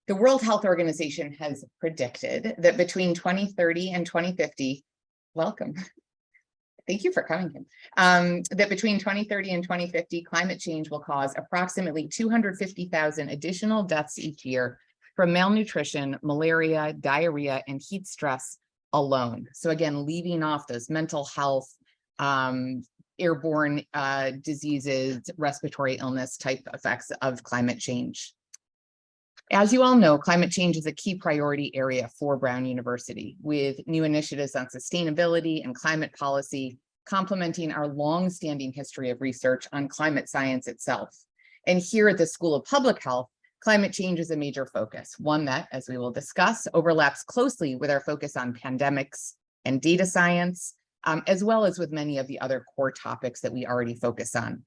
The World Health Organization has predicted that between 2030 and 2050, welcome. Thank you for coming in. That between 2030 and 2050, climate change will cause approximately 250,000 additional deaths each year from malnutrition, malaria, diarrhea, and heat stress alone. So again, leaving off those mental health, airborne diseases, respiratory illness type effects of climate change. As you all know, climate change is a key priority area for Brown University, with new initiatives on sustainability and climate policy complementing our long-standing history of research on climate science itself. And here at the School of Public Health, climate change is a major focus, one that, as we will discuss, overlaps closely with our focus on pandemics and data science, as well as with many of the other core topics that we already focus on.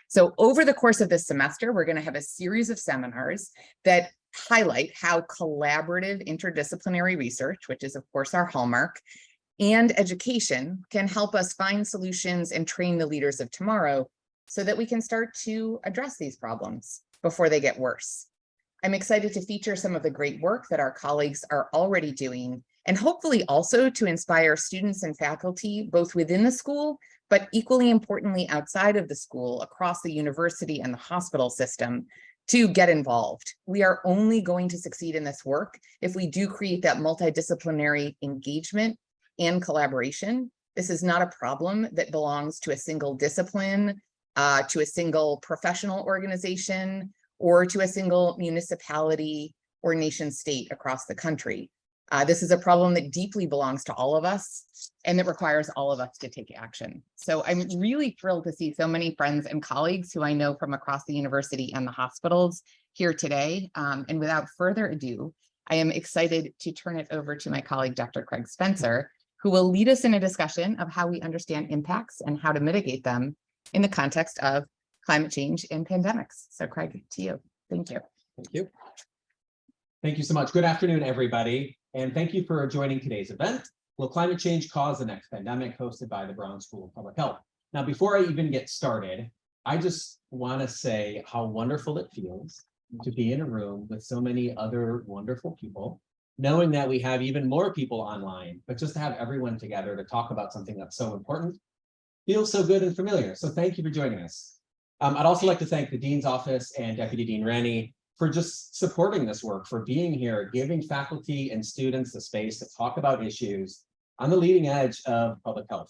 So over the course of this semester, we're going to have a series of seminars that highlight how collaborative interdisciplinary research, which is of course our hallmark, and education can help us find solutions and train the leaders of tomorrow so that we can start to address these problems before they get worse. I'm excited to feature some of the great work that our colleagues are already doing, and hopefully also to inspire students and faculty, both within the school, but equally importantly outside of the school, across the university and the hospital system, to get involved. We are only going to succeed in this work if we do create that multidisciplinary engagement and collaboration. This is not a problem that belongs to a single discipline, to a single professional organization, or to a single municipality or nation state across the country. This is a problem that deeply belongs to all of us and that requires all of us to take action. So I'm really thrilled to see so many friends and colleagues who I know from across the university and the hospitals here today. And without further ado, I am excited to turn it over to my colleague, Dr. Craig Spencer, who will lead us in a discussion of how we understand impacts and how to mitigate them in the context of climate change and pandemics. So Craig, to you. Thank you. Thank you. Thank you so much. Good afternoon, everybody. And thank you for joining today's event, Will Climate Change Cause the Next Pandemic?, hosted by the Brown School of Public Health. Now, before I even get started, I just want to say how wonderful it feels to be in a room with so many other wonderful people, knowing that we have even more people online, but just to have everyone together to talk about something that's so important feels so good and familiar. So thank you for joining us. I'd also like to thank the Dean's Office and Deputy Dean Ranney for just supporting this work, for being here, giving faculty and students the space to talk about issues on the leading edge of public health.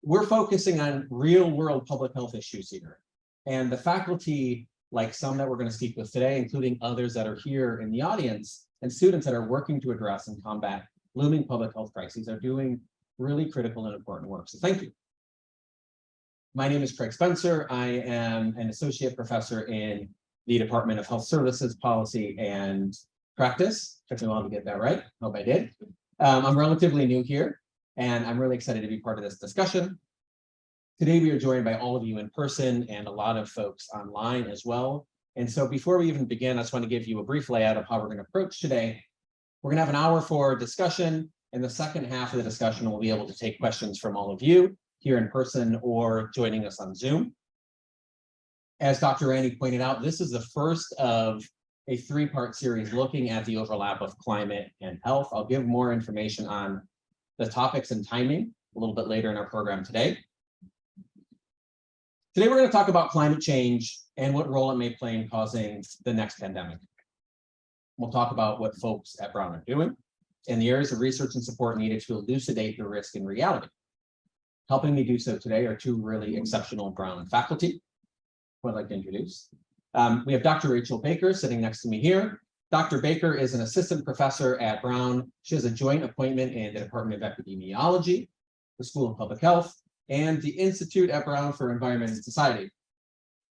We're focusing on real-world public health issues here. And the faculty, like some that we're going to speak with today, including others that are here in the audience, and students that are working to address and combat looming public health crises, are doing really critical and important work. So thank you. My name is Craig Spencer. I am an associate professor in the Department of Health Services, Policy, and Practice. Took me a while to get that right. Hope I did. I'm relatively new here, and I'm really excited to be part of this discussion. Today, we are joined by all of you in person and a lot of folks online as well. And so before we even begin, I just want to give you a brief layout of how we're going to approach today. We're going to have an hour for discussion. In the second half of the discussion, we'll be able to take questions from all of you here in person or joining us on Zoom. As Dr. Ranney pointed out, this is the first of a three-part series looking at the overlap of climate and health. I'll give more information on the topics and timing a little bit later in our program today. Today, we're going to talk about climate change and what role it may play in causing the next pandemic. We'll talk about what folks at Brown are doing and the areas of research and support needed to elucidate the risk in reality. Helping me do so today are two really exceptional Brown faculty who I'd like to introduce. We have Dr. Rachel Baker sitting next to me here. Dr. Baker is an assistant professor at Brown. She has a joint appointment in the Department of Epidemiology, the School of Public Health, and the Institute at Brown for Environment and Society.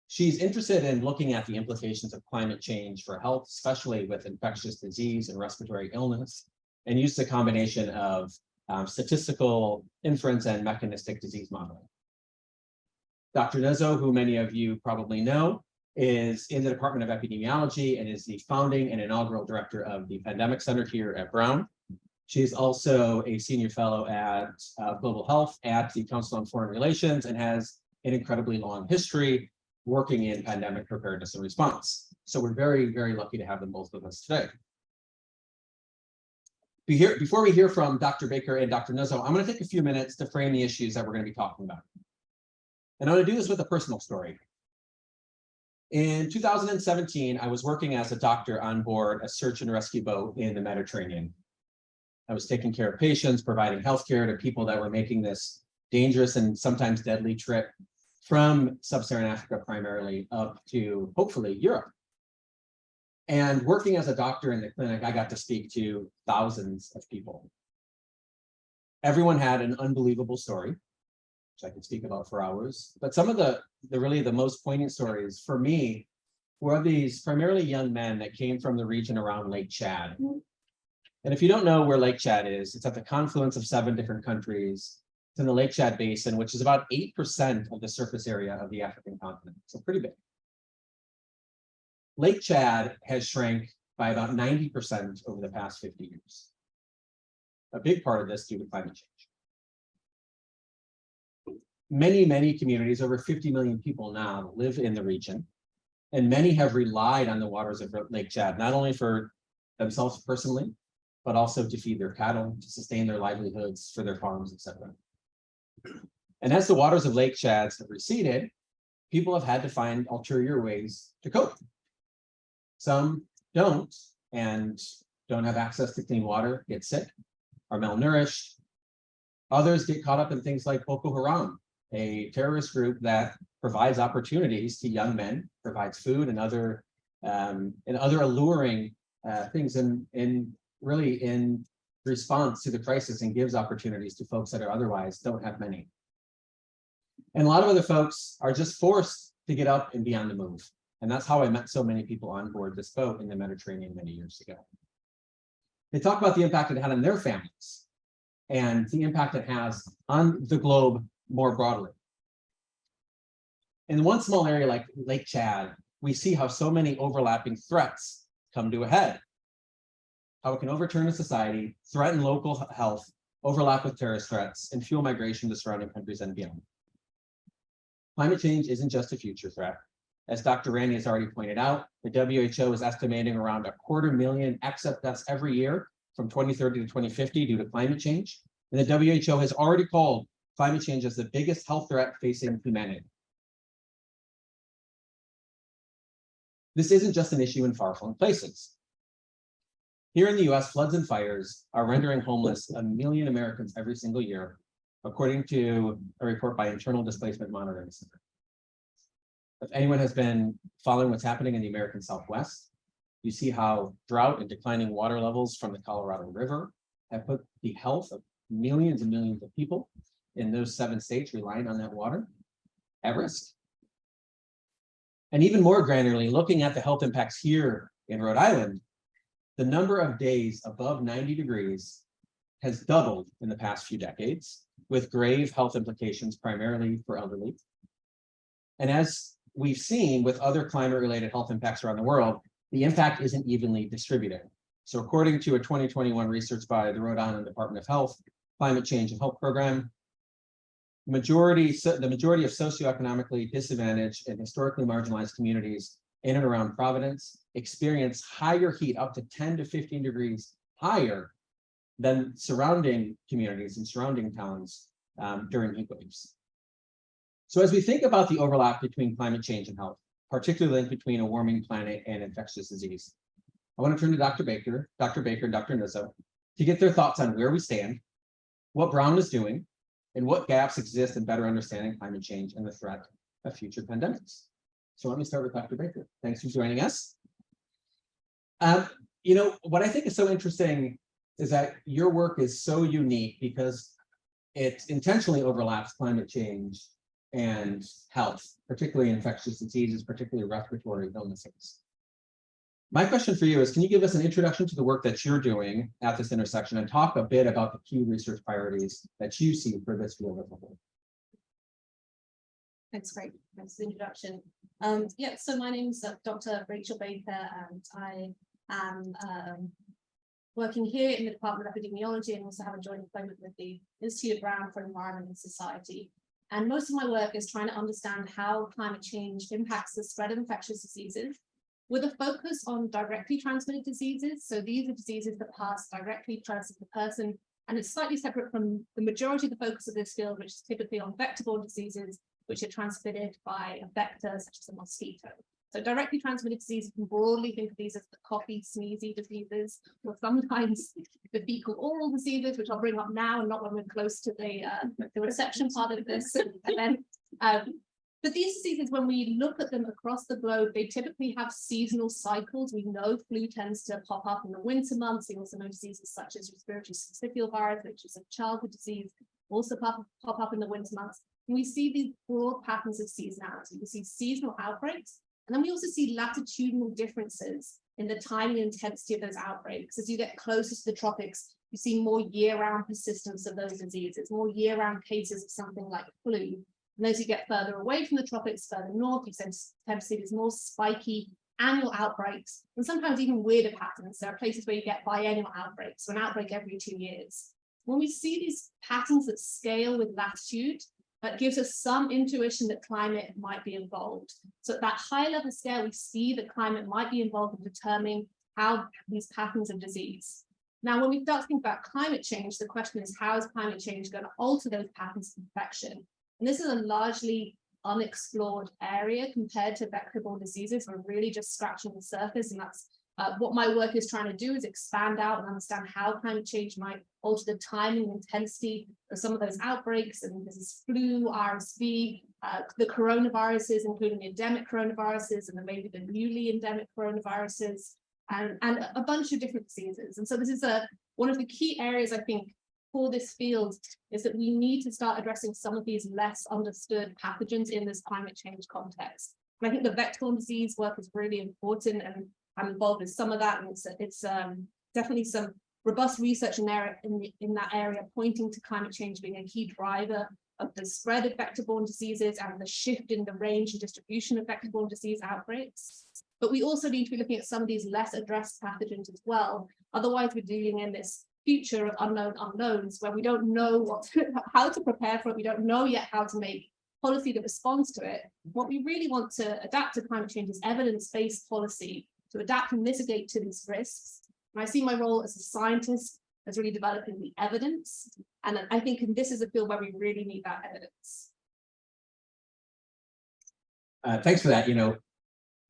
She's interested in looking at the implications of climate change for health, especially with infectious disease and respiratory illness, and uses a combination of statistical inference and mechanistic disease modeling. Dr. Nuzzo, who many of you probably know, is in the Department of Epidemiology and is the founding and inaugural director of the Pandemic Center here at Brown. She is also a senior fellow at Global Health at the Council on Foreign Relations and has an incredibly long history working in pandemic preparedness and response. So we're very, very lucky to have them both with us today. Before we hear from Dr. Baker and Dr. Nuzzo, I'm going to take a few minutes to frame the issues that we're going to be talking about. And I'm going to do this with a personal story. In 2017, I was working as a doctor on board a search and rescue boat in the Mediterranean. I was taking care of patients, providing healthcare to people that were making this dangerous and sometimes deadly trip from sub-Saharan Africa primarily up to hopefully Europe. And working as a doctor in the clinic, I got to speak to thousands of people. Everyone had an unbelievable story, which I could speak about for hours. But some of the really the most poignant stories for me were these primarily young men that came from the region around Lake Chad. And if you don't know where Lake Chad is, it's at the confluence of 7 different countries. It's in the Lake Chad Basin, which is about 8% of the surface area of the African continent. So pretty big. Lake Chad has shrank by about 90% over the past 50 years. A big part of this due to climate change. Many communities, over 50 million people now, live in the region, and many have relied on the waters of Lake Chad, not only for themselves personally, but also to feed their cattle, to sustain their livelihoods for their farms, etc. And as the waters of Lake Chad have receded, people have had to find ulterior ways to cope. Some don't, and don't have access to clean water, get sick, are malnourished. Others get caught up in things like Boko Haram, a terrorist group that provides opportunities to young men, provides food and other alluring things in response to the crisis, and gives opportunities to folks that are otherwise don't have many. And a lot of other folks are just forced to get up and be on the move. And that's how I met so many people on board this boat in the Mediterranean many years ago. They talk about the impact it had on their families and the impact it has on the globe more broadly. In one small area like Lake Chad, we see how so many overlapping threats come to a head. How it can overturn a society, threaten local health, overlap with terrorist threats, and fuel migration to surrounding countries and beyond. Climate change isn't just a future threat. As Dr. Ranney has already pointed out, the WHO is estimating around 250,000 excess deaths every year from 2030 to 2050 due to climate change. And the WHO has already called climate change as the biggest health threat facing humanity. This isn't just an issue in far-flung places. Here in the US, floods and fires are rendering homeless 1 million Americans every single year, according to a report by Internal Displacement Monitoring Center. If anyone has been following what's happening in the American Southwest, you see how drought and declining water levels from the Colorado River have put the health of millions and millions of people in those 7 states relying on that water at risk. And even more granularly, looking at the health impacts here in Rhode Island, the number of days above 90 degrees has doubled in the past few decades, with grave health implications primarily for elderly. And as we've seen with other climate-related health impacts around the world, the impact isn't evenly distributed. So according to a 2021 research by the Rhode Island Department of Health Climate Change and Health Program, the majority of socioeconomically disadvantaged and historically marginalized communities in and around Providence experience higher heat, up to 10 to 15 degrees higher than surrounding communities and surrounding towns during heat waves. So as we think about the overlap between climate change and health, particularly between a warming planet and infectious disease, I want to turn to Dr. Baker and Dr. Nuzzo to get their thoughts on where we stand, what Brown is doing, and what gaps exist in better understanding climate change and the threat of future pandemics. So let me start with Dr. Baker. Thanks for joining us. What I think is so interesting is that your work is so unique because it intentionally overlaps climate change and health, particularly infectious diseases, particularly respiratory illnesses. My question for you is, can you give us an introduction to the work that you're doing at this intersection and talk a bit about the key research priorities that you see for this field as a whole? That's great. Thanks for the introduction. So my name's Dr. Rachel Baker, and I am working here in the Department of Epidemiology, and also have a joint employment with the Institute of Brown for Environment and Society. And most of my work is trying to understand how climate change impacts the spread of infectious diseases with a focus on directly transmitted diseases. So these are diseases that pass directly person to person, and it's slightly separate from the majority of the focus of this field, which is typically on vector-borne diseases, which are transmitted by a vector such as a mosquito. So directly transmitted diseases, you can broadly think of these as the coffee sneezy diseases, or sometimes the fecal oral diseases, which I'll bring up now and not when we're close to the reception part of this event. But these diseases, when we look at them across the globe, they typically have seasonal cycles. We know flu tends to pop up in the winter months. We also know diseases such as respiratory syncytial virus, which is a childhood disease, also pop up in the winter months. And we see these broad patterns of seasonality. We see seasonal outbreaks, and then we also see latitudinal differences in the time and intensity of those outbreaks. As you get closer to the tropics, you see more year-round persistence of those diseases, more year-round cases of something like flu. And as you get further away from the tropics, further north, you tend to see these more spiky annual outbreaks, and sometimes even weirder patterns. There are places where you get biennial outbreaks, so an outbreak every 2 years. When we see these patterns that scale with latitude, that gives us some intuition that climate might be involved. So at that high level scale, we see that climate might be involved in determining how these patterns of disease. Now, when we start to think about climate change, the question is, how is climate change going to alter those patterns of infection? And this is a largely unexplored area compared to vector-borne diseases. We're really just scratching the surface, and that's what my work is trying to do, is expand out and understand how climate change might alter the timing and intensity of some of those outbreaks. And this is flu, RSV, the coronaviruses, including the endemic coronaviruses, and then maybe the newly endemic coronaviruses, and a bunch of different diseases. And so this is one of the key areas, I think, for this field, is that we need to start addressing some of these less understood pathogens in this climate change context. And I think the vector-borne disease work is really important, and I'm involved with some of that, and it's definitely some robust research in that area, pointing to climate change being a key driver of the spread of vector-borne diseases and the shift in the range and distribution of vector-borne disease outbreaks. But we also need to be looking at some of these less addressed pathogens as well. Otherwise, we're dealing in this future of unknown unknowns, where we don't know how to prepare for it. We don't know yet how to make policy that responds to it. What we really want to adapt to climate change is evidence-based policy to adapt and mitigate to these risks. And I see my role as a scientist as really developing the evidence. And I think this is a field where we really need that evidence. Thanks for that.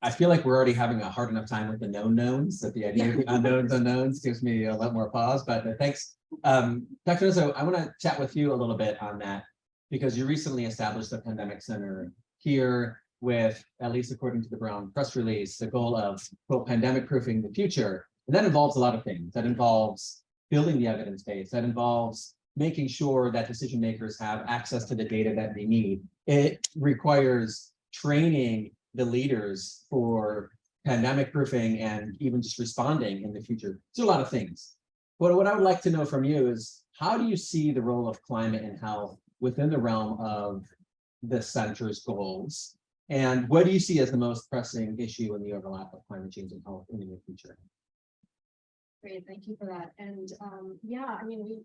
I feel like we're already having a hard enough time with the known knowns, that the idea of the unknowns gives me a lot more pause, but thanks. Dr. Nuzzo, I want to chat with you a little bit on that, because you recently established the Pandemic Center here with, at least according to the Brown press release, the goal of, quote, pandemic proofing the future. And that involves a lot of things. That involves building the evidence base. That involves making sure that decision makers have access to the data that they need. It requires training the leaders for pandemic proofing and even just responding in the future. So a lot of things. But what I would like to know from you is, how do you see the role of climate and health within the realm of the center's goals? And what do you see as the most pressing issue in the overlap of climate change and health in the near future? Great, thank you for that. And yeah, I mean,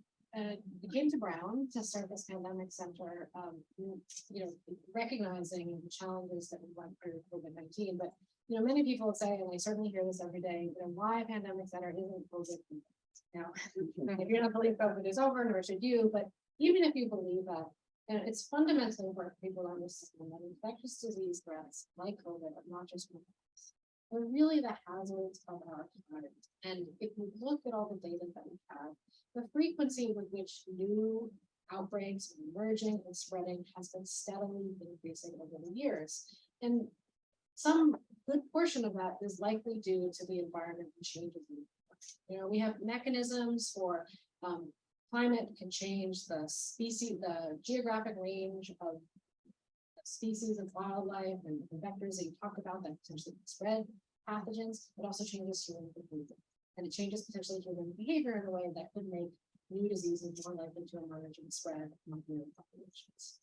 we came to Brown to start this pandemic center, recognizing the challenges that we went through COVID-19. But many people say, and I certainly hear this every day, why a pandemic center isn't COVID. Now, if you're not believing COVID is over, nor should you. But even if you believe that, it's fundamentally important for people to understand that infectious disease threats like COVID are not just one. They're really the hazards of our time. And if we look at all the data that we have, the frequency with which new outbreaks are emerging and spreading has been steadily increasing over the years. And some good portion of that is likely due to the environment and changes. We have mechanisms for climate can change the geographic range of species of wildlife and vectors that you talked about that potentially can spread pathogens. It also changes human behavior, and it changes potentially human behavior in a way that could make new diseases more likely to emerge and spread among human populations.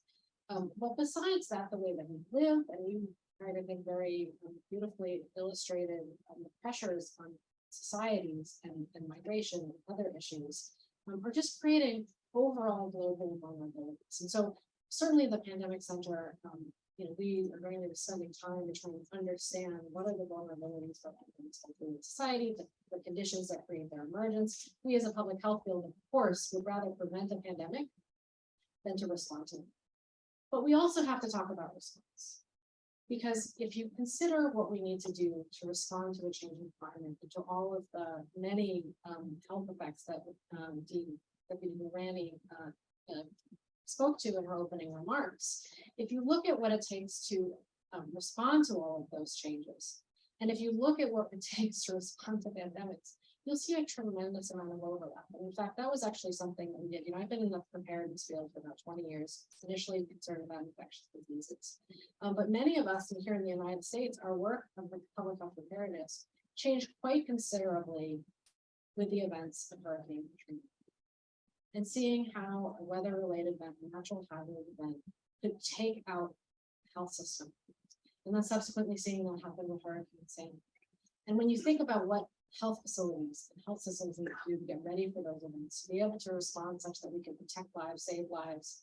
But besides that, the way that we live, and you I think very beautifully illustrated the pressures on societies and migration and other issues, are just creating overall global vulnerabilities. And so certainly the Pandemic Center we are going to be spending time to try and understand what are the vulnerabilities for in society, the conditions that create their emergence. We as a public health field, of course, would rather prevent a pandemic than to respond to it. But we also have to talk about response. Because if you consider what we need to do to respond to a changing climate, and to all of the many health effects that Deputy Ranney spoke to in her opening remarks, if you look at what it takes to respond to all of those changes, and if you look at what it takes to respond to pandemics, you'll see a tremendous amount of overlap. And in fact, that was actually something that we did. I've been in the preparedness field for about 20 years, initially concerned about infectious diseases. But many of us here in the United States, our work of public health preparedness changed quite considerably with the events of Hurricane Katrina. And seeing how a weather-related event, a natural hazard event, could take out the health system. And then subsequently seeing that happen with Hurricane Sandy. And when you think about what health facilities and health systems need to do to get ready for those events, to be able to respond such that we can protect lives, save lives,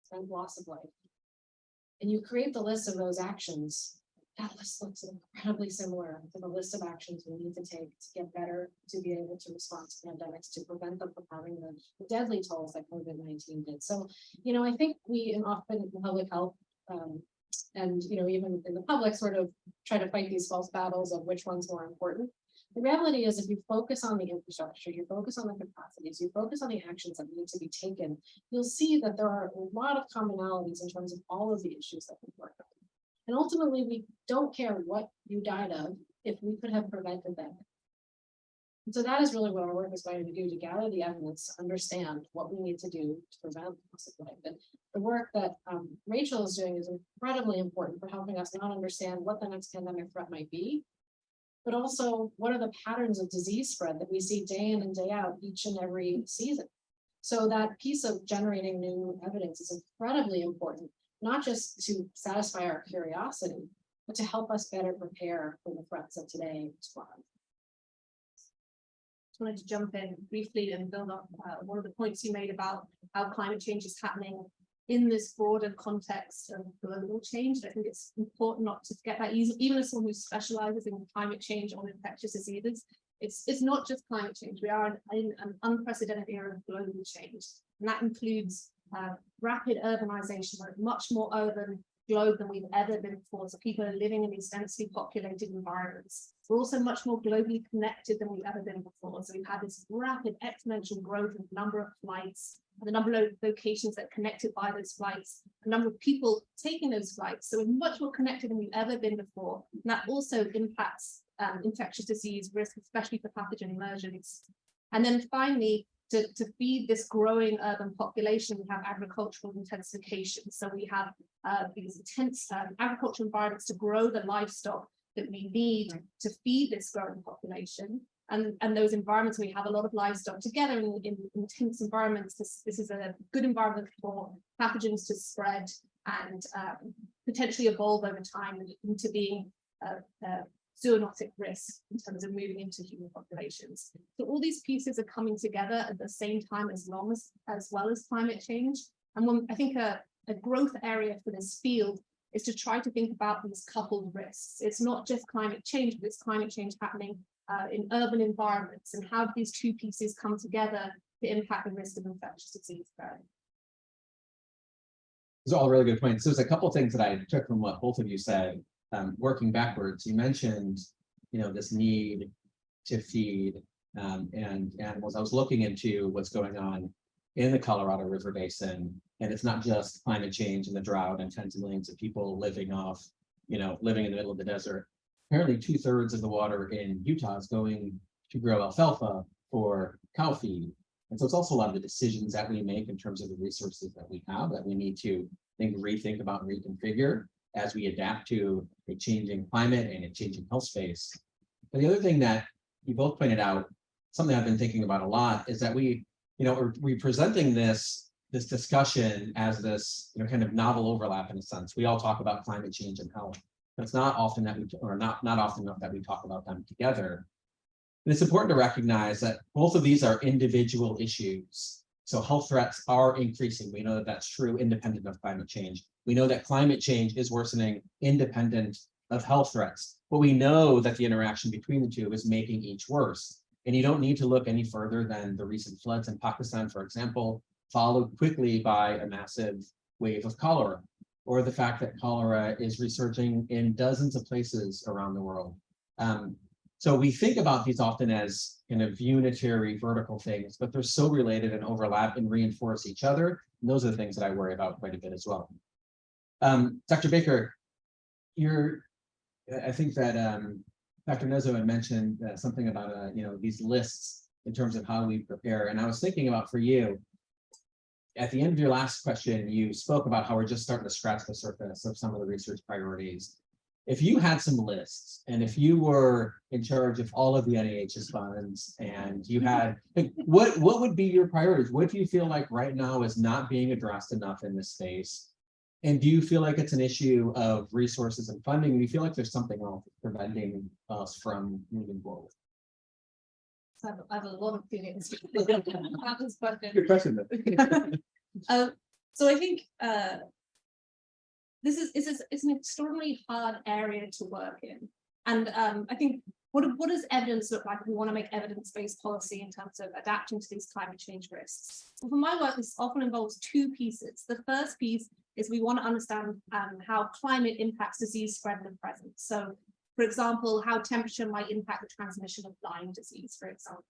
prevent loss of life. And you create the list of those actions, that list looks incredibly similar to the list of actions we need to take to get better, to be able to respond to pandemics, to prevent them from having the deadly tolls that COVID-19 did. So, I think we often in public health, and even in the public, sort of try to fight these false battles of which one's more important. The reality is, if you focus on the infrastructure, you focus on the capacities, you focus on the actions that need to be taken, you'll see that there are a lot of commonalities in terms of all of the issues that we work on. And ultimately, we don't care what you died of if we could have prevented them. And so that is really what our work is going to do, to gather the evidence, to understand what we need to do to prevent loss of life. And the work that Rachel is doing is incredibly important for helping us not understand what the next pandemic threat might be, but also what are the patterns of disease spread that we see day in and day out each and every season. So that piece of generating new evidence is incredibly important, not just to satisfy our curiosity, but to help us better prepare for the threats of today as well. Just wanted to jump in briefly and build up one of the points you made about how climate change is happening in this broader context of global change. I think it's important not to forget that, even as someone who specializes in climate change or infectious diseases, it's not just climate change. We are in an unprecedented era of global change, and that includes rapid urbanization. We're a much more urban globe than we've ever been before. So people are living in these densely populated environments. We're also much more globally connected than we've ever been before. So we've had this rapid exponential growth in the number of flights, the number of locations that are connected by those flights, the number of people taking those flights. So we're much more connected than we've ever been before. And that also impacts infectious disease risk, especially for pathogen emergence. And then finally, to feed this growing urban population, we have agricultural intensification. So we have these intense agricultural environments to grow the livestock that we need to feed this growing population. And those environments, we have a lot of livestock together in intense environments. This is a good environment for pathogens to spread and potentially evolve over time into being zoonotic risk in terms of moving into human populations. So all these pieces are coming together at the same time, as well as climate change. And I think a growth area for this field is to try to think about these coupled risks. It's not just climate change, but it's climate change happening in urban environments, and how these two pieces come together to impact the risk of infectious disease spread. Those are all really good points. There's a couple of things that I took from what both of you said. Working backwards, you mentioned, this need to feed and animals. I was looking into what's going on in the Colorado River Basin, and it's not just climate change and the drought and tens of millions of people living off, living in the middle of the desert. Apparently 2/3 of the water in Utah is going to grow alfalfa for cow feed. And so it's also a lot of the decisions that we make in terms of the resources that we have that we need to rethink about and reconfigure as we adapt to a changing climate and a changing health space. But the other thing that you both pointed out, something I've been thinking about a lot, is that we're presenting this discussion as this kind of novel overlap in a sense. We all talk about climate change and health. It's not often that not often enough that we talk about them together. And it's important to recognize that both of these are individual issues. So health threats are increasing. We know that that's true independent of climate change. We know that climate change is worsening independent of health threats, but we know that the interaction between the two is making each worse. And you don't need to look any further than the recent floods in Pakistan, for example, followed quickly by a massive wave of cholera, or the fact that cholera is resurging in dozens of places around the world. So we think about these often as kind of unitary vertical things, but they're so related and overlap and reinforce each other. And those are the things that I worry about quite a bit as well. Dr. Baker, I think that Dr. Nuzzo had mentioned something about these lists in terms of how we prepare. And I was thinking about for you, at the end of your last question, you spoke about how we're just starting to scratch the surface of some of the research priorities. If you had some lists, and if you were in charge of all of the NIH's funds, and you had, what would be your priorities? What do you feel like right now is not being addressed enough in this space? And do you feel like it's an issue of resources and funding? Do you feel like there's something else preventing us from moving forward? So I have a lot of feelings about this question. Good question. So I think it's an extraordinarily hard area to work in, and I think what does evidence look like if we want to make evidence-based policy in terms of adapting to these climate change risks? Well, for my work, this often involves two pieces. The first piece is we want to understand how climate impacts disease spread and presence. So, for example, how temperature might impact the transmission of Lyme disease, for example.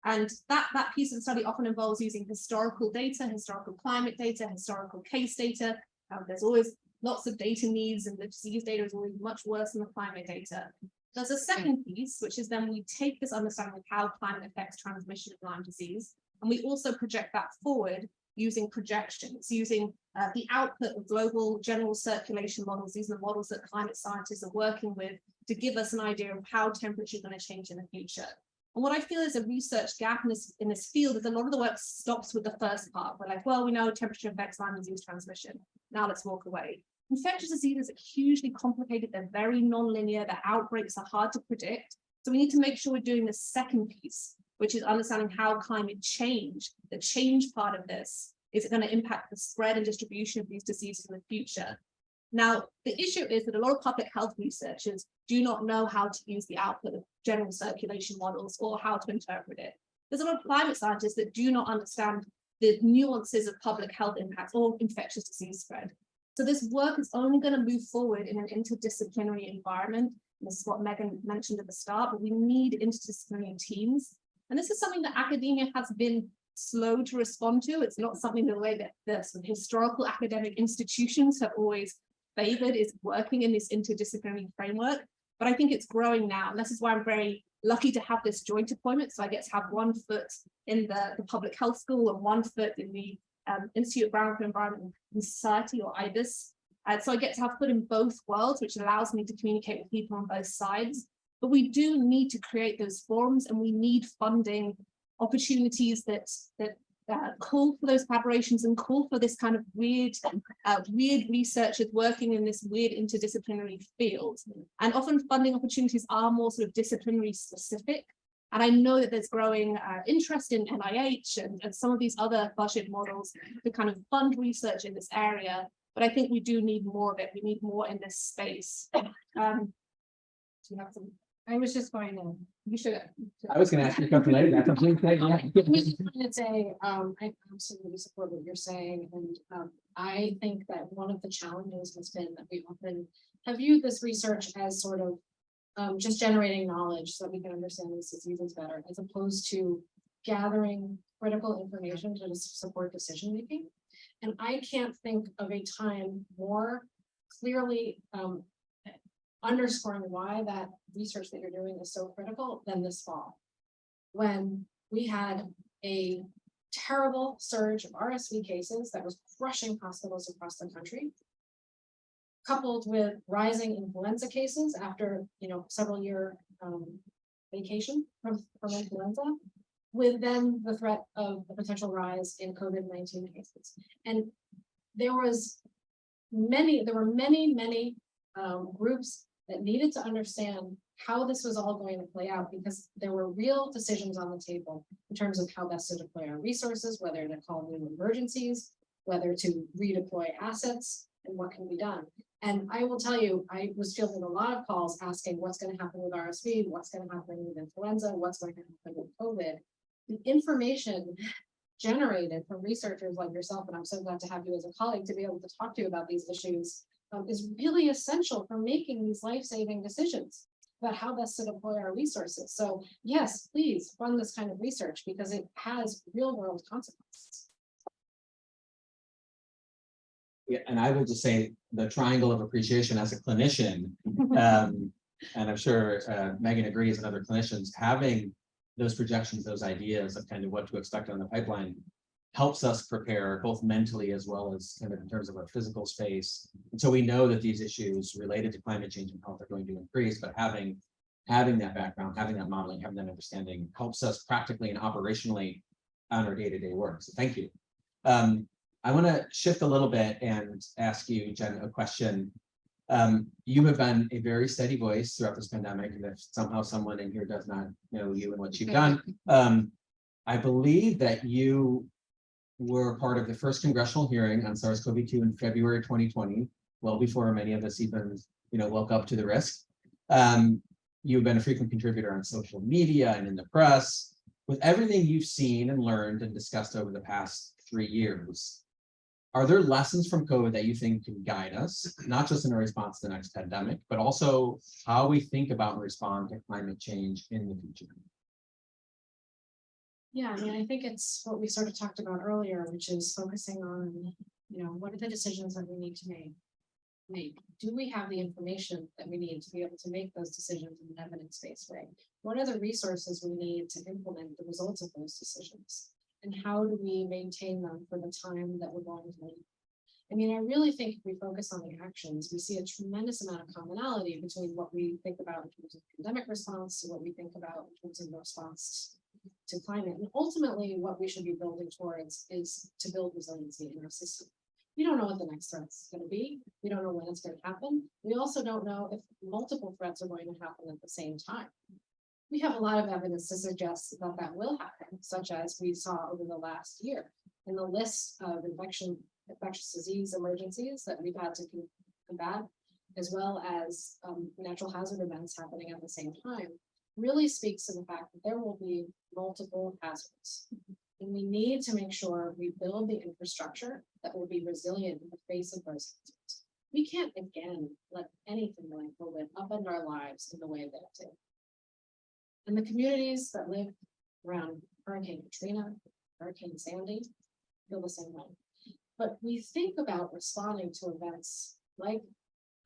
And that piece of the study often involves using historical data, historical climate data, historical case data. There's always lots of data needs, and the disease data is always much worse than the climate data. There's a second piece, which is then we take this understanding of how climate affects transmission of Lyme disease, and we also project that forward using projections, using the output of global general circulation models. These are the models that climate scientists are working with to give us an idea of how temperature is going to change in the future. And what I feel is a research gap in this field is a lot of the work stops with the first part. We're like, well, we know temperature affects Lyme disease transmission. Now let's walk away. Infectious diseases are hugely complicated. They're very non-linear. The outbreaks are hard to predict. So we need to make sure we're doing the second piece, which is understanding how climate change, the change part of this, is going to impact the spread and distribution of these diseases in the future. Now, the issue is that a lot of public health researchers do not know how to use the output of general circulation models or how to interpret it. There's a lot of climate scientists that do not understand the nuances of public health impacts or infectious disease spread. So this work is only going to move forward in an interdisciplinary environment. This is what Megan mentioned at the start, but we need interdisciplinary teams. And this is something that academia has been slow to respond to. It's not something the way that the sort of historical academic institutions have always favored, is working in this interdisciplinary framework. But I think it's growing now. And this is why I'm very lucky to have this joint appointment. So I get to have one foot in the public health school and one foot in the Institute of Brown for Environment and Society, or IBIS. So I get to have foot in both worlds, which allows me to communicate with people on both sides. But we do need to create those forums, and we need funding opportunities that call for those collaborations and call for this kind of weird researchers working in this weird interdisciplinary field. And often funding opportunities are more sort of disciplinary specific. And I know that there's growing interest in NIH and some of these other budget models to kind of fund research in this area. But I think we do need more of it. We need more in this space. Do you have some? I was just going to. You should. I was going to ask you something later. That's something I'd say I absolutely support what you're saying, and I think that one of the challenges has been that we often have viewed this research as sort of just generating knowledge so that we can understand these diseases better, as opposed to gathering critical information to support decision making. And I can't think of a time more clearly underscoring why that research that you're doing is so critical than this fall, when we had a terrible surge of RSV cases that was crushing hospitals across the country, coupled with rising influenza cases after several year vacation from influenza, with then the threat of a potential rise in COVID-19 cases. And there were many groups that needed to understand how this was all going to play out, because there were real decisions on the table in terms of how best to deploy our resources, whether to call new emergencies, whether to redeploy assets, and what can be done. And I will tell you, I was fielding a lot of calls asking what's going to happen with RSV, what's going to happen with influenza, what's going to happen with COVID. The information generated from researchers like yourself, and I'm so glad to have you as a colleague to be able to talk to you about these issues, is really essential for making these life-saving decisions about how best to deploy our resources. So yes, please run this kind of research because it has real-world consequences. Yeah, and I will just say the triangle of appreciation as a clinician, and I'm sure Megan agrees and other clinicians, having those projections, those ideas of kind of what to expect on the pipeline helps us prepare both mentally as well as kind of in terms of our physical space. And so we know that these issues related to climate change and health are going to increase, but having that background, having that modeling, having that understanding helps us practically and operationally on our day-to-day work. So thank you. I want to shift a little bit and ask you, Jen, a question. You have been a very steady voice throughout this pandemic, and if somehow someone in here does not know you and what you've done, I believe that you were part of the first congressional hearing on SARS-CoV-2 in February 2020, well before many of us even, woke up to the risk. You've been a frequent contributor on social media and in the press. With everything you've seen and learned and discussed over the past 3 years, are there lessons from COVID that you think can guide us, not just in our response to the next pandemic, but also how we think about and respond to climate change in the future? Yeah, I mean, I think it's what we sort of talked about earlier, which is focusing on, what are the decisions that we need to make? Do we have the information that we need to be able to make those decisions in an evidence-based way? What are the resources we need to implement the results of those decisions? And how do we maintain them for the time that we're going to need? I mean, I really think if we focus on the actions, we see a tremendous amount of commonality between what we think about in terms of pandemic response to what we think about in terms of response to climate. And ultimately, what we should be building towards is to build resiliency in our system. We don't know what the next threat's going to be. We don't know when it's going to happen. We also don't know if multiple threats are going to happen at the same time. We have a lot of evidence to suggest that that will happen, such as we saw over the last year in the list of infectious disease emergencies that we've had to combat, as well as natural hazard events happening at the same time, really speaks to the fact that there will be multiple hazards. And we need to make sure we build the infrastructure that will be resilient in the face of those hazards. We can't, again, let anything like COVID upend our lives in the way that it did. And the communities that live around Hurricane Katrina, Hurricane Sandy, feel the same way. But we think about responding to events like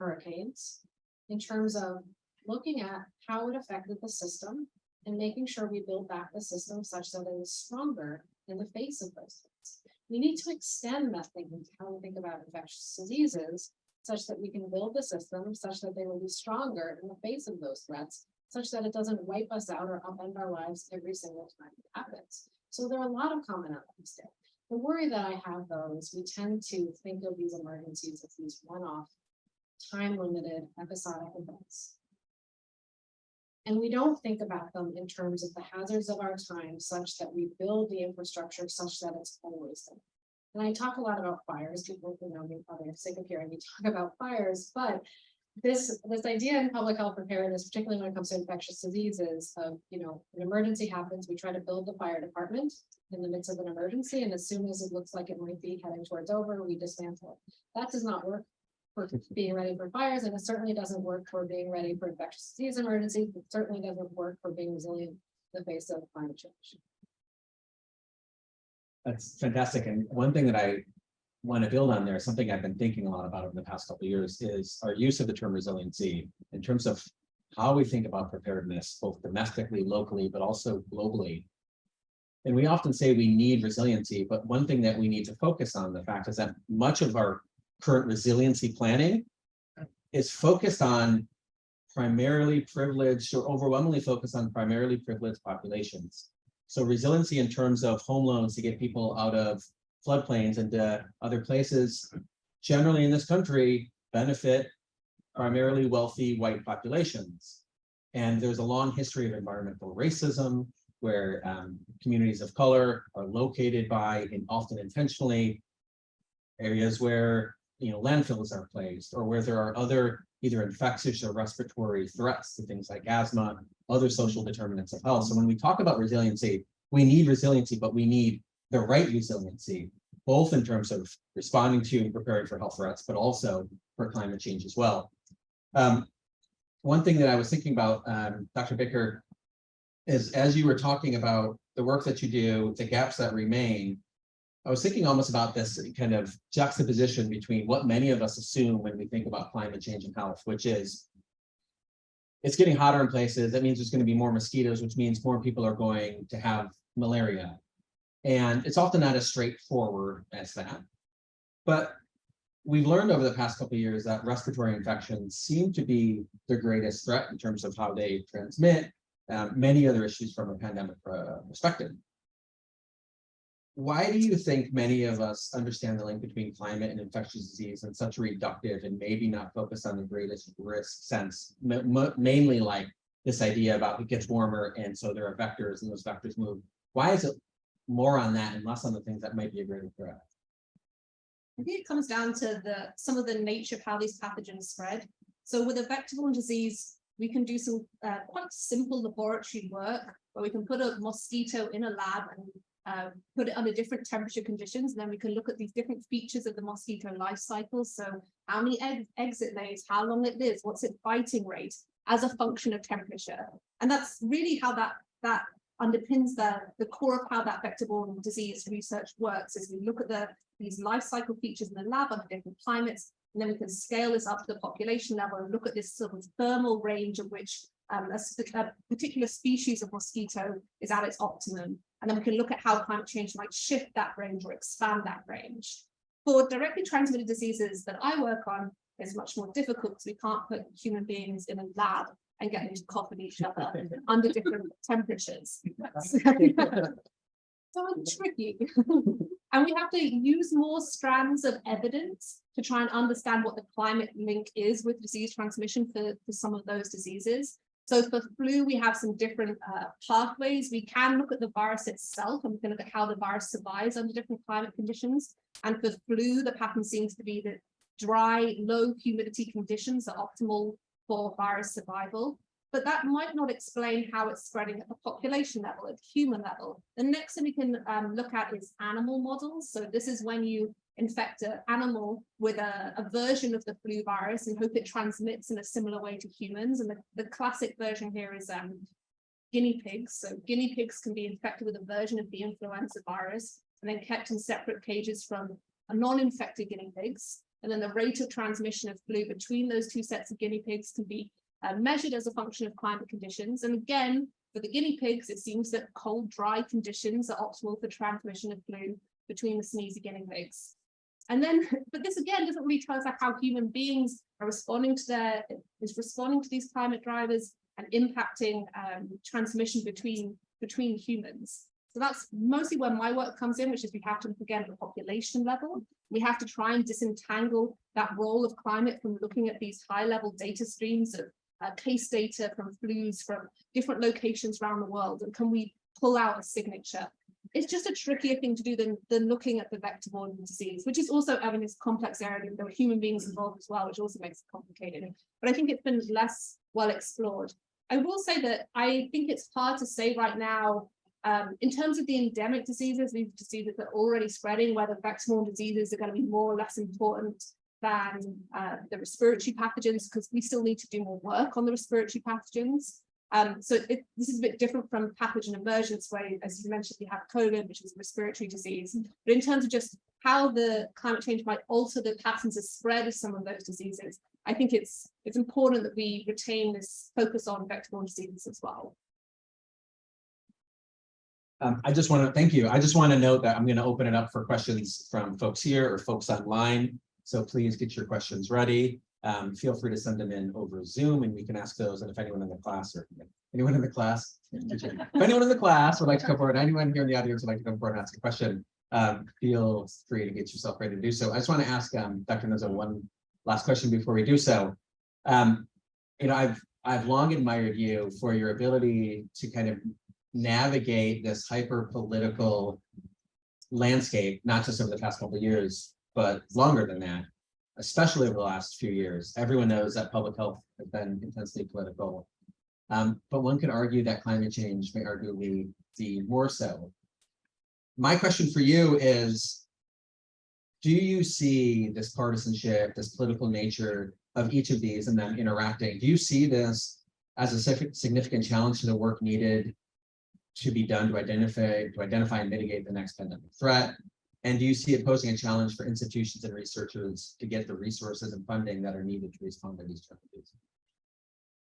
hurricanes in terms of looking at how it affected the system and making sure we build back the system such that it is stronger in the face of those things. We need to extend that thinking to how we think about infectious diseases such that we can build the system such that they will be stronger in the face of those threats, such that it doesn't wipe us out or upend our lives every single time it happens. So there are a lot of commonalities there. The worry that I have, though, is we tend to think of these emergencies as these one-off, time-limited, episodic events. And we don't think about them in terms of the hazards of our time, such that we build the infrastructure such that it's always there. And I talk a lot about fires. People who know me probably are sick of hearing me talk about fires, but this idea in public health preparedness, particularly when it comes to infectious diseases, of an emergency happens, we try to build the fire department in the midst of an emergency, and as soon as it looks like it might be heading towards over, we dismantle it. That does not work for being ready for fires, and it certainly doesn't work for being ready for infectious disease emergencies. It certainly doesn't work for being resilient in the face of climate change. That's fantastic. And one thing that I want to build on there, something I've been thinking a lot about over the past couple of years, is our use of the term resiliency in terms of how we think about preparedness, both domestically, locally, but also globally. And we often say we need resiliency, but one thing that we need to focus on, the fact is that much of our current resiliency planning is focused on primarily privileged, or overwhelmingly focused on primarily privileged populations. So resiliency in terms of home loans to get people out of floodplains and other places, generally in this country, benefit primarily wealthy white populations. And there's a long history of environmental racism, where communities of color are located by, and often intentionally, areas where landfills are placed, or where there are other either infectious or respiratory threats to things like asthma, other social determinants of health. So when we talk about resiliency, we need resiliency, but we need the right resiliency, both in terms of responding to and preparing for health threats, but also for climate change as well. One thing that I was thinking about, Dr. Baker, is as you were talking about the work that you do, the gaps that remain, I was thinking almost about this kind of juxtaposition between what many of us assume when we think about climate change and health, which is it's getting hotter in places. That means there's going to be more mosquitoes, which means more people are going to have malaria. And it's often not as straightforward as that. But we've learned over the past couple of years that respiratory infections seem to be the greatest threat in terms of how they transmit, many other issues from a pandemic perspective. Why do you think many of us understand the link between climate and infectious disease in such a reductive and maybe not focus on the greatest risk sense, mainly like this idea about it gets warmer and so there are vectors and those vectors move? Why is it more on that and less on the things that might be a greater threat? I think it comes down to some of the nature of how these pathogens spread. So with a vector-borne disease, we can do some quite simple laboratory work where we can put a mosquito in a lab and put it under different temperature conditions, and then we can look at these different features of the mosquito life cycle. So how many eggs it lays, how long it lives, what's its biting rate as a function of temperature. And that's really how that underpins the core of how that vector-borne disease research works, is we look at these life cycle features in the lab under different climates, and then we can scale this up to the population level and look at this sort of thermal range of which a particular species of mosquito is at its optimum. And then we can look at how climate change might shift that range or expand that range. For directly transmitted diseases that I work on, it's much more difficult because we can't put human beings in a lab and get them to cough at each other under different temperatures. So it's tricky. And we have to use more strands of evidence to try and understand what the climate link is with disease transmission for some of those diseases. So for flu, we have some different pathways. We can look at the virus itself, and we can look at how the virus survives under different climate conditions. And for flu, the pattern seems to be that dry, low humidity conditions are optimal for virus survival. But that might not explain how it's spreading at the population level, at the human level. The next thing we can look at is animal models. So this is when you infect an animal with a version of the flu virus and hope it transmits in a similar way to humans. And the classic version here is guinea pigs. So guinea pigs can be infected with a version of the influenza virus and then kept in separate cages from non-infected guinea pigs. And then the rate of transmission of flu between those two sets of guinea pigs can be measured as a function of climate conditions. And again, for the guinea pigs, it seems that cold, dry conditions are optimal for transmission of flu between the sneezy guinea pigs. And then, but this again doesn't really tell us how human beings are responding to these climate drivers and impacting transmission between humans. So that's mostly where my work comes in, which is we have to look again at the population level. We have to try and disentangle that role of climate from looking at these high-level data streams of case data from flus from different locations around the world, and can we pull out a signature? It's just a trickier thing to do than looking at the vector-borne disease, which is also having this complex area. There are human beings involved as well, which also makes it complicated. But I think it's been less well explored. I will say that I think it's hard to say right now, in terms of the endemic diseases, these diseases that are already spreading, whether vector-borne diseases are going to be more or less important than the respiratory pathogens, because we still need to do more work on the respiratory pathogens. So this is a bit different from pathogen emergence, where, as you mentioned, we have COVID, which is a respiratory disease. But in terms of just how the climate change might alter the patterns of spread of some of those diseases, I think it's important that we retain this focus on vector-borne diseases as well. I just want to thank you. I just want to note that I'm going to open it up for questions from folks here or folks online. So please get your questions ready. Feel free to send them in over Zoom, and we can ask those. And if anyone in the class would like to come forward, anyone here in the audience would like to come forward and ask a question, feel free to get yourself ready to do so. I just want to ask Dr. Nuzzo one last question before we do so. I've long admired you for your ability to kind of navigate this hyper-political landscape, not just over the past couple of years, but longer than that. especially over the last few years. Everyone knows that public health has been intensely political. But one could argue that climate change may arguably be more so. My question for you is, do you see this partisanship, this political nature of each of these and them interacting? Do you see this as a significant challenge to the work needed to be done to identify and mitigate the next pandemic threat? And do you see it posing a challenge for institutions and researchers to get the resources and funding that are needed to respond to these challenges?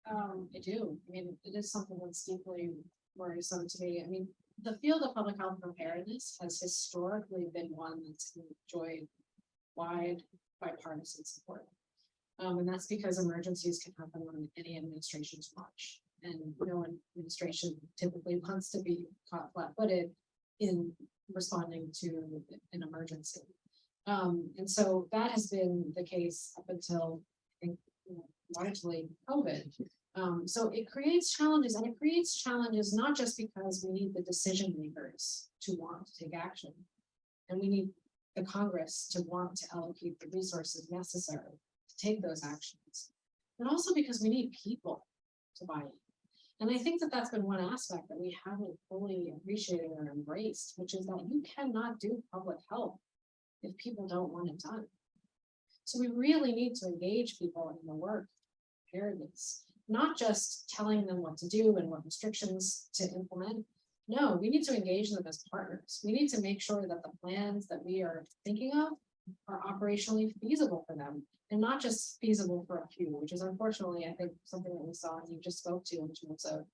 I do. I mean, it is something that's deeply worrisome to me. I mean, the field of public health preparedness has historically been one that's enjoyed wide bipartisan support. And that's because emergencies can happen on any administration's watch. And no administration typically wants to be caught flat-footed in responding to an emergency. And so that has been the case up until, I think, largely COVID. So it creates challenges, and it creates challenges not just because we need the decision makers to want to take action, and we need the Congress to want to allocate the resources necessary to take those actions, but also because we need people to buy in. And I think that that's been one aspect that we haven't fully appreciated or embraced, which is that you cannot do public health if people don't want it done. So we really need to engage people in the work of preparedness, not just telling them what to do and what restrictions to implement. No, we need to engage them as partners. We need to make sure that the plans that we are thinking of are operationally feasible for them, and not just feasible for a few, which is unfortunately, I think, something that we saw and you just spoke to in terms of,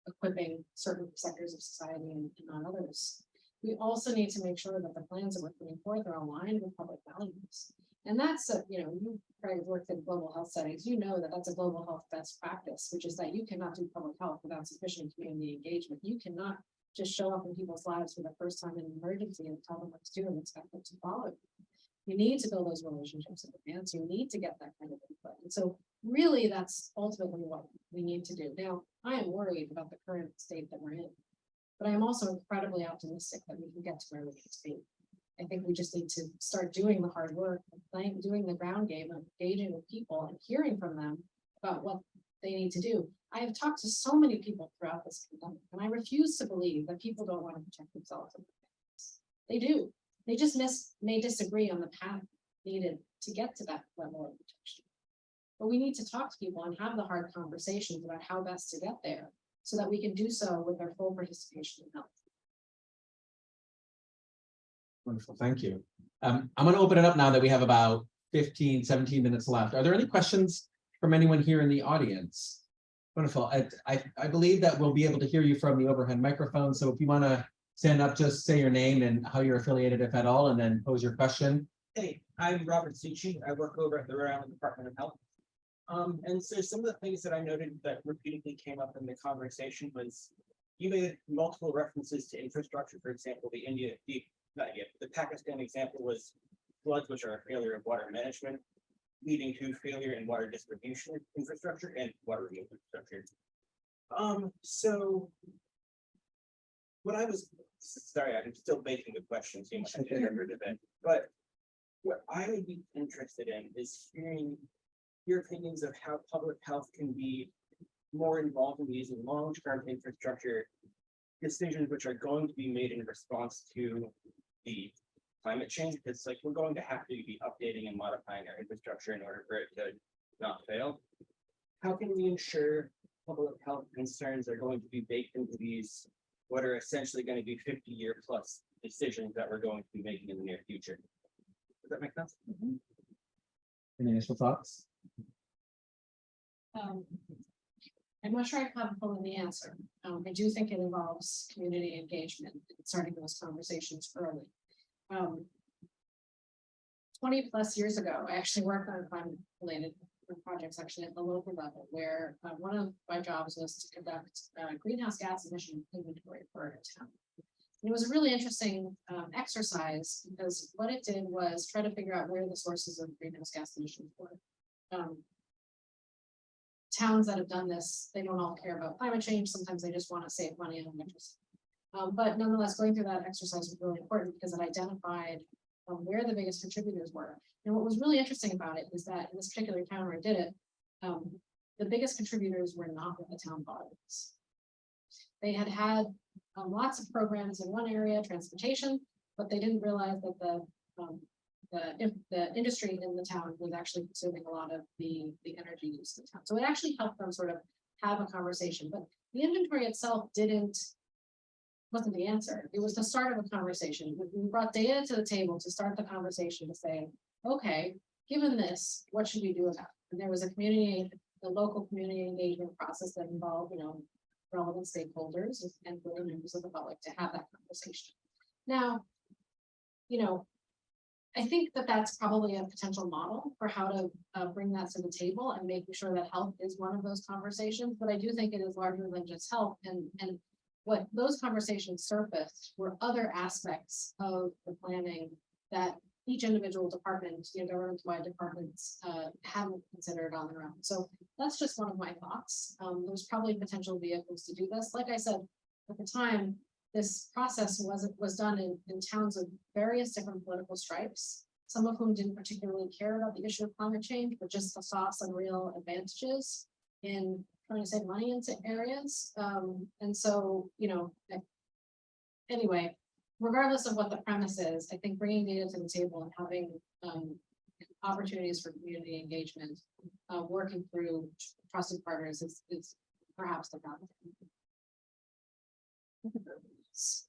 equipping certain sectors of society and not others. We also need to make sure that the plans that we're putting forth are aligned with public values. And that's, you probably worked in global health settings, that that's a global health best practice, which is that you cannot do public health without sufficient community engagement. You cannot just show up in people's lives for the first time in an emergency and tell them what to do and expect them to follow. You need to build those relationships in advance. You need to get that kind of input. And so really that's ultimately what we need to do. Now, I am worried about the current state that we're in, but I am also incredibly optimistic that we can get to where we need to be. I think we just need to start doing the hard work, doing the ground game of engaging with people and hearing from them about what they need to do. I have talked to so many people throughout this pandemic, and I refuse to believe that people don't want to protect themselves. They do. They just may disagree on the path needed to get to that level of protection. But we need to talk to people and have the hard conversations about how best to get there so that we can do so with their full participation in health. Wonderful, thank you. I'm going to open it up now that we have about 15, 17 minutes left. Are there any questions from anyone here in the audience? Wonderful. I believe that we'll be able to hear you from the overhead microphone. So if you want to stand up, just say your name and how you're affiliated, if at all, and then pose your question. Hey, I'm Robert Succi. I work over at the Rhode Island Department of Health. And so some of the things that I noted that repeatedly came up in the conversation was you made multiple references to infrastructure. For example, the Pakistan example was floods, which are a failure of water management, leading to failure in water distribution infrastructure and water removal infrastructure. So what I was, sorry, I'm still making the question, so you might have to remember it a bit, but what I would be interested in is hearing your opinions of how public health can be more involved in these long-term infrastructure decisions, which are going to be made in response to the climate change. It's like we're going to have to be updating and modifying our infrastructure in order for it to not fail. How can we ensure public health concerns are going to be baked into these, what are essentially going to be 50-year plus decisions that we're going to be making in the near future? Does that make sense? Mm-hmm. Any initial thoughts? I'm not sure I have fully the answer. I do think it involves community engagement, starting those conversations early. 20 plus years ago, I actually worked on climate-related projects actually at the local level, where one of my jobs was to conduct greenhouse gas emission inventory for a town. And it was a really interesting exercise because what it did was try to figure out where the sources of greenhouse gas emissions were. Towns that have done this, they don't all care about climate change. Sometimes they just want to save money on electricity. But nonetheless, going through that exercise was really important because it identified where the biggest contributors were. And what was really interesting about it is that in this particular town where I did it, the biggest contributors were not the town bodies. They had lots of programs in one area, transportation, but they didn't realize that the industry in the town was actually consuming a lot of the energy use in the town. So it actually helped them sort of have a conversation, but the inventory itself wasn't the answer. It was the start of a conversation. We brought data to the table to start the conversation to say, okay, given this, what should we do about it? And there was the local community engagement process that involved, relevant stakeholders and really members of the public to have that conversation. Now, I think that that's probably a potential model for how to bring that to the table and making sure that health is one of those conversations. But I do think it is larger than just health. And what those conversations surfaced were other aspects of the planning that each individual department, government-wide departments haven't considered on their own. So that's just one of my thoughts. There's probably potential vehicles to do this. Like I said, at the time, this process was done in towns of various different political stripes, some of whom didn't particularly care about the issue of climate change, but just saw some real advantages in trying to save money into areas. And so, anyway, regardless of what the premise is, I think bringing data to the table and having opportunities for community engagement, working through trusted partners is perhaps the path.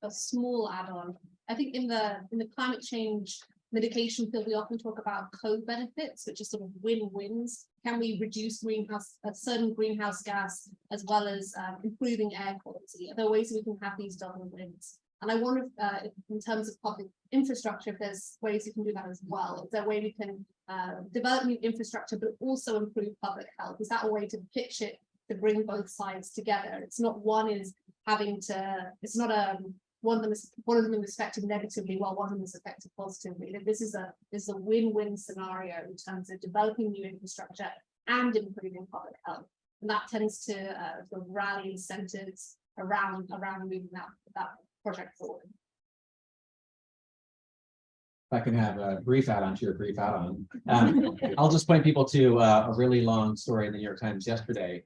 A small add-on. I think in the climate change mitigation field, we often talk about co-benefits, which are sort of win-wins. Can we reduce a certain greenhouse gas as well as improving air quality? Are there ways we can have these double wins? And I wonder if, in terms of public infrastructure, if there's ways you can do that as well. Is there a way we can develop new infrastructure, but also improve public health? Is that a way to pitch it to bring both sides together? It's not one is having to, it's not one of them is affected negatively while one of them is affected positively. This is a win-win scenario in terms of developing new infrastructure and improving public health. And that tends to sort of rally incentives around moving that project forward. If I can have a brief add-on to your brief add-on. I'll just point people to a really long story in the New York Times yesterday,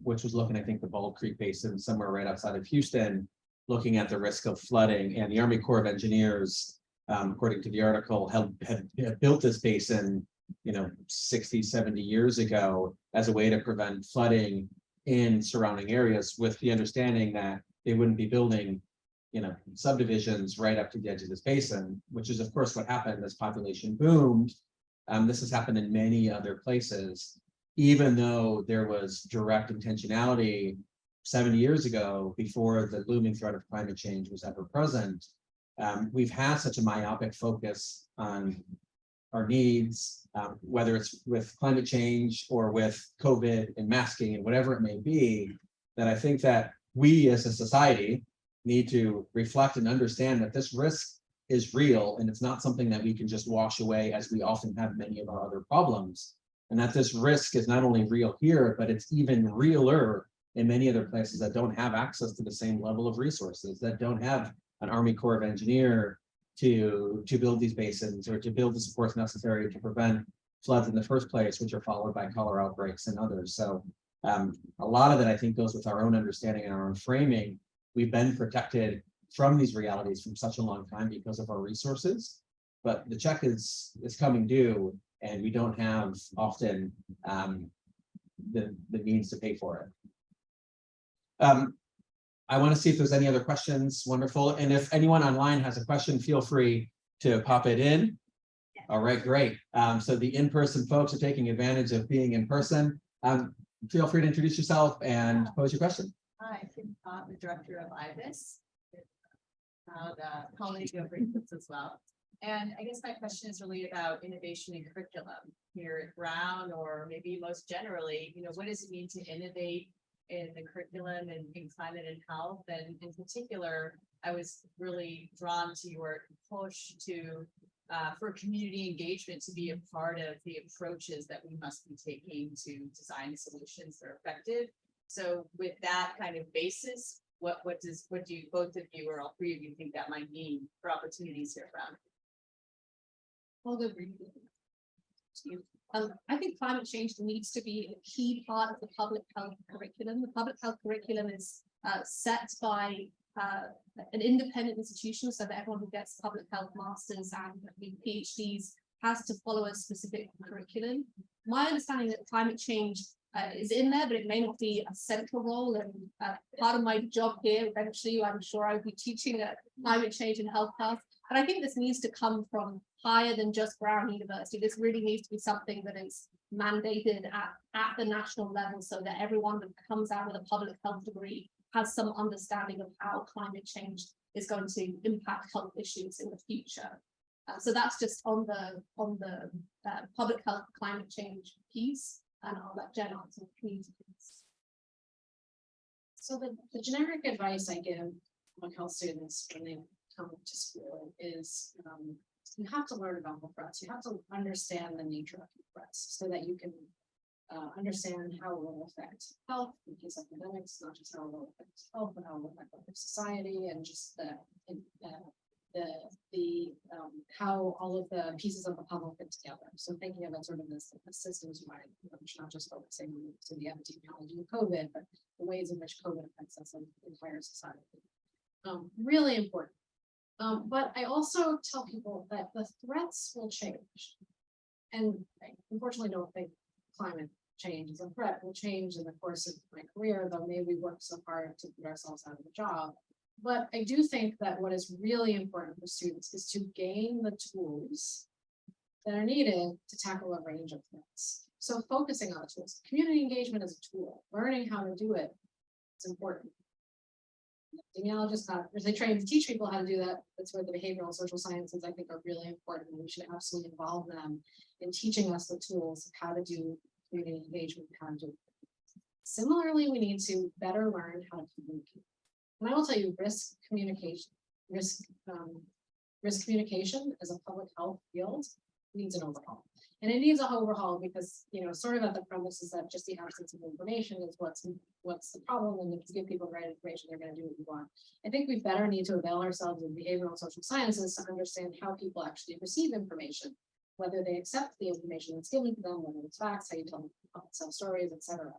which was looking, I think, the Bald Creek Basin somewhere right outside of Houston, looking at the risk of flooding. And the Army Corps of Engineers, according to the article, had built this basin, 60, 70 years ago as a way to prevent flooding in surrounding areas, with the understanding that they wouldn't be building subdivisions right up to the edge of this basin, which is of course what happened as population boomed. This has happened in many other places, even though there was direct intentionality 70 years ago, before the looming threat of climate change was ever present. We've had such a myopic focus on our needs, whether it's with climate change or with COVID and masking and whatever it may be, that I think that we as a society need to reflect and understand that this risk is real, and it's not something that we can just wash away as we often have many of our other problems. And that this risk is not only real here, but it's even realer in many other places that don't have access to the same level of resources, that don't have an Army Corps of Engineer to build these basins or to build the supports necessary to prevent floods in the first place, which are followed by cholera outbreaks and others. So a lot of that, I think, goes with our own understanding and our own framing. We've been protected from these realities for such a long time because of our resources, but the check is coming due, and we don't have often the means to pay for it. I want to see if there's any other questions. Wonderful. And if anyone online has a question, feel free to pop it in. All right, great. So the in-person folks are taking advantage of being in person. Feel free to introduce yourself and pose your question. Hi, I'm the director of IBIS, colleague of Rachel's as well. And I guess my question is really about innovation in curriculum here at Brown, or maybe most generally, what does it mean to innovate in the curriculum and in climate and health? And in particular, I was really drawn to your push to for community engagement to be a part of the approaches that we must be taking to design solutions that are effective. So with that kind of basis, what do you, both of you or all three of you, think that might mean for opportunities here around? I'll go briefly. I think climate change needs to be a key part of the public health curriculum. The public health curriculum is set by an independent institution, so that everyone who gets public health masters and PhDs has to follow a specific curriculum. My understanding that climate change is in there, but it may not be a central role. And part of my job here, eventually, I'm sure I'll be teaching climate change in health class. But I think this needs to come from higher than just Brown University. This really needs to be something that is mandated at the national level, so that everyone that comes out with a public health degree has some understanding of how climate change is going to impact health issues in the future. So that's just on the public health climate change piece, and I'll let Jen answer the community piece. So the generic advice I give my health students when they come to school is you have to learn about the threats. You have to understand the nature of the threats so that you can understand how it will affect health in case of epidemics, not just how it will affect health, but how it will affect society, and just how all of the pieces of the puzzle fit together. So thinking of it sort of as a systems wide approach, not just focusing on the epidemiology of COVID, but the ways in which COVID affects us and the entire society. Really important. But I also tell people that the threats will change. And I unfortunately don't think climate change is a threat. Will change in the course of my career, though maybe we work so hard to put ourselves out of a job. But I do think that what is really important for students is to gain the tools that are needed to tackle a range of threats. So focusing on the tools, community engagement is a tool, learning how to do it, it's important. Epidemiologists not they train to teach people how to do that. That's where the behavioral and social sciences I think are really important, and we should absolutely involve them in teaching us the tools of how to do community engagement, how to do it. Similarly, we need to better learn how to communicate. And I will tell you, risk communication as a public health field needs an overhaul. And it needs an overhaul because, sort of at the premise is that just the absence of information is what's the problem. And if you give people the right information, they're going to do what you want. I think we better need to avail ourselves of behavioral and social sciences to understand how people actually receive information, whether they accept the information that's given to them, whether it's facts, how you tell stories, etc.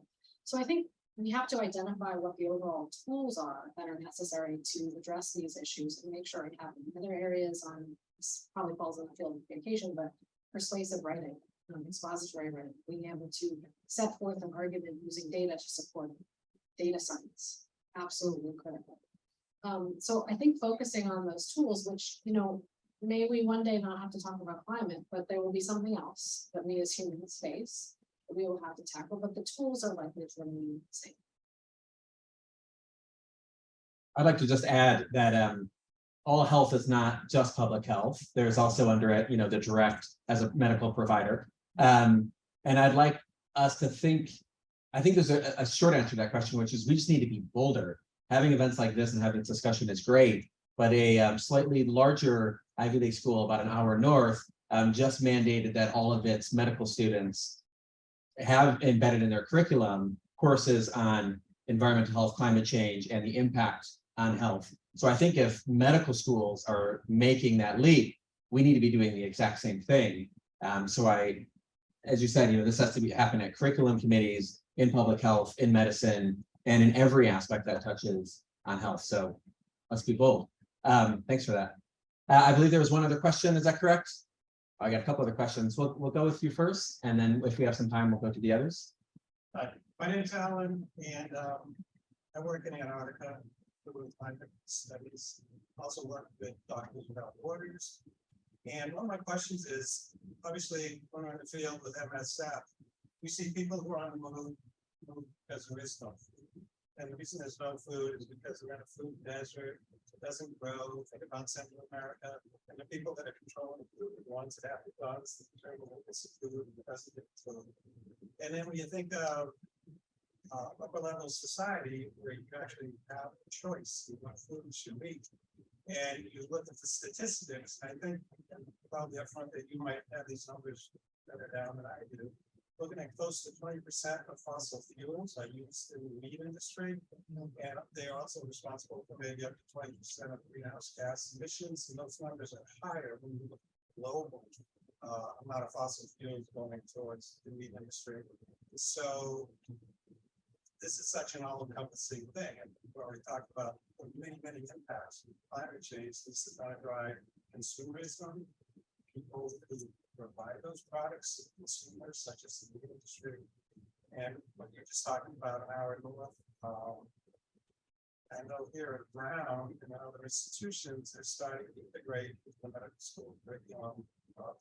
So I think we have to identify what the overall tools are that are necessary to address these issues and make sure it happens. Other areas this probably falls in the field of communication, but persuasive writing, expository writing, being able to set forth an argument using data to support data science, absolutely critical. So I think focusing on those tools, which, may we one day not have to talk about climate, but there will be something else that we as humans face that we will have to tackle, but the tools are likely to remain the same. I'd like to just add that all health is not just public health. There's also under it, the direct as a medical provider. And I'd like us to think, I think there's a short answer to that question, which is we just need to be bolder. Having events like this and having this discussion is great, but a slightly larger Ivy League school about an hour north just mandated that all of its medical students have embedded in their curriculum courses on environmental health, climate change, and the impact on health. So I think if medical schools are making that leap, we need to be doing the exact same thing. As you said, this has to happen at curriculum committees, in public health, in medicine, and in every aspect that touches on health. So let's be bold. Thanks for that. I believe there was one other question. Is that correct? I got a couple other questions. We'll go with you first, and then if we have some time, we'll go to the others. My name is Alan, and I work in Antarctica with climate studies. Also work with Doctors Without Borders. And one of my questions is, obviously, when we're in the field with MSF, we see people who are on the move because there is no food. And the reason there's no food is because we're in a food desert. It doesn't grow. Think about Central America. And the people that are controlling the food are the ones that have the guns that determine what gets the food and doesn't get the food. And then when you think of upper level society where you actually have a choice of what food you should eat, and you look at the statistics, I think probably up front that you might have these numbers better down than I do. Looking at close to 20% of fossil fuels are used in the meat industry, and they're also responsible for maybe up to 20% of greenhouse gas emissions, and those numbers are higher when you look global. amount of fossil fuels going towards the meat industry. So this is such an all-encompassing thing, and we already talked about many impacts of climate change. This is going to drive consumerism, people who provide those products, consumers such as the meat industry, and what you're just talking about an hour ago. I know here at Brown and other institutions, they're starting to integrate with the medical school curriculum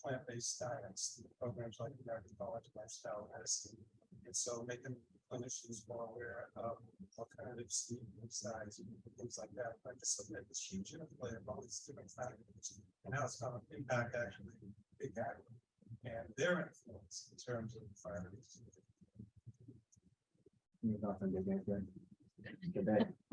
plant-based diets, programs like American College of Lifestyle Medicine, and so making clinicians more aware of alternative sleep diets and things like that. But just looking at this huge interplay of all these different factors and how it's going to impact actually big ag and their influence in terms of priorities.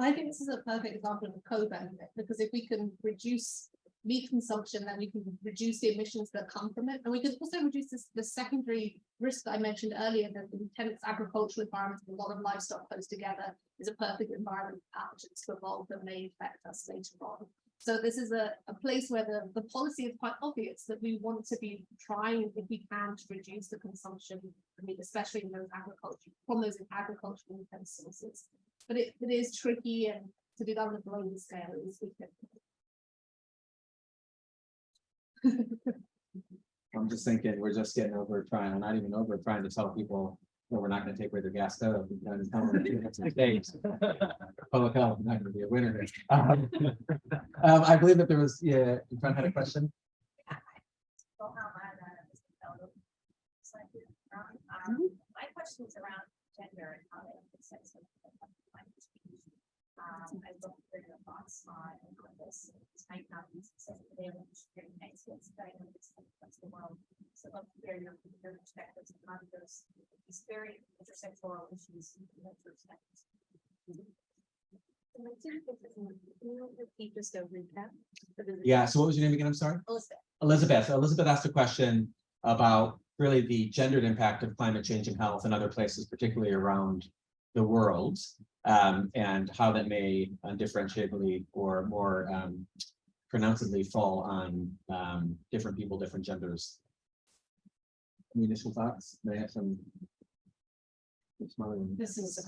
I think this is a perfect example of a co-benefit, because if we can reduce meat consumption, then we can reduce the emissions that come from it. And we can also reduce the secondary risk that I mentioned earlier, that the intense agricultural environment with a lot of livestock close together is a perfect environment for pathogens to evolve that may affect us later on. So this is a place where the policy is quite obvious that we want to be trying, if we can, to reduce the consumption of meat, especially in those agricultural intense sources. But it is tricky, and to do that on a global scale is difficult. I'm just thinking, we're just getting over trying, not even over trying to tell people that we're not going to take away their gas stove. Public health is not going to be a winner here. I believe that there was, yeah, in front had a question. My question is around gender and how they have sense of climate change. I'd love to hear your thoughts on this. This might not be specifically in the United States, but I know it's across the world. So I'd love to hear your perspectives on these very intersectoral issues in your perspectives. Repeat just a recap. Yeah, so what was your name again? I'm sorry. Elizabeth. Elizabeth asked a question about really the gendered impact of climate change and health in other places, particularly around the world, and how that may undifferentiably or more pronouncedly fall on different people, different genders. Any initial thoughts? May I have some? This is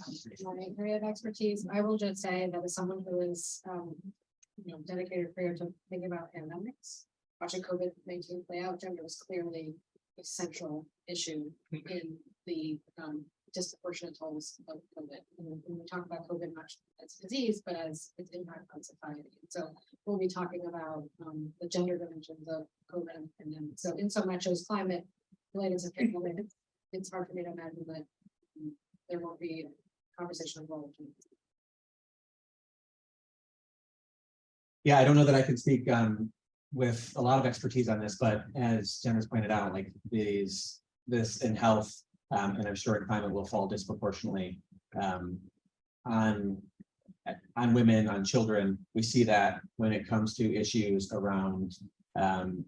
my area of expertise. I will just say that as someone who is, dedicated career to thinking about pandemics, watching COVID-19 play out, gender was clearly a central issue in the disproportionate tolls of COVID. And when we talk about COVID, not as a disease, but as its impact on society. So we'll be talking about the gender dimensions of COVID. And then, so in so much as climate related to pandemic, it's hard for me to imagine that there won't be a conversation involved. Yeah, I don't know that I can speak with a lot of expertise on this, but as Jen has pointed out, like this in health and I'm sure in climate will fall disproportionately on women, on children. We see that when it comes to issues around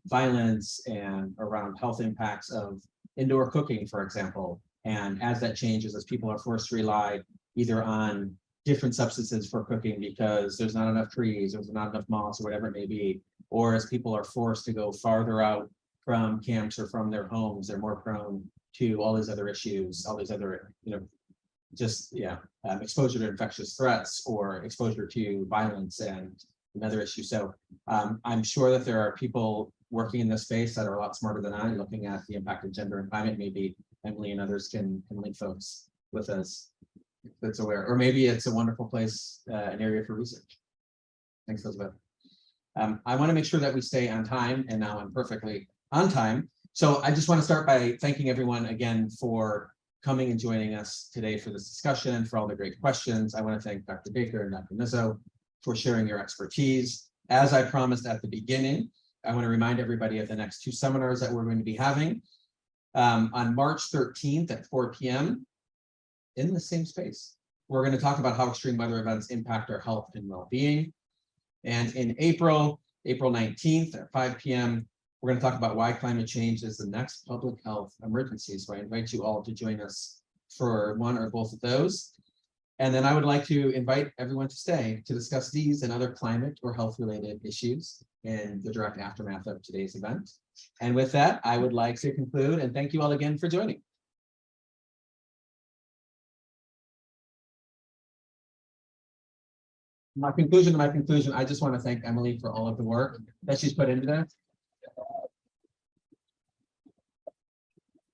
violence and around health impacts of indoor cooking, for example. And as that changes, as people are forced to rely either on different substances for cooking because there's not enough trees, there's not enough moss, or whatever it may be, or as people are forced to go farther out from camps or from their homes, they're more prone to all these other issues, all these other, exposure to infectious threats or exposure to violence and another issue. So I'm sure that there are people working in this space that are a lot smarter than I, looking at the impact of gender and climate. Maybe Emily and others can link folks with us that's aware, or maybe it's a wonderful place, an area for research. Thanks, Elizabeth. I want to make sure that we stay on time, and now I'm perfectly on time. So I just want to start by thanking everyone again for coming and joining us today for this discussion, for all the great questions. I want to thank Dr. Baker and Dr. Nuzzo for sharing your expertise. As I promised at the beginning, I want to remind everybody of the next two seminars that we're going to be having on March 13th at 4 p.m. in the same space. We're going to talk about how extreme weather events impact our health and well-being. And in April 19th at 5 p.m., we're going to talk about why climate change is the next public health emergency. So I invite you all to join us for one or both of those. And then I would like to invite everyone to stay to discuss these and other climate or health related issues in the direct aftermath of today's event. And with that, I would like to conclude and thank you all again for joining. My conclusion, I just want to thank Emily for all of the work that she's put into this.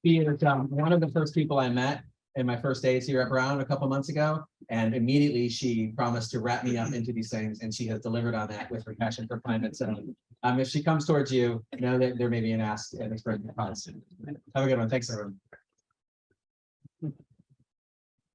She is one of the first people I met in my first days here at Brown a couple months ago, and immediately she promised to wrap me up into these things, and she has delivered on that with her passion for climate. So if she comes towards you, know that there may be an ask and expression of cause. Have a good one. Thanks, everyone.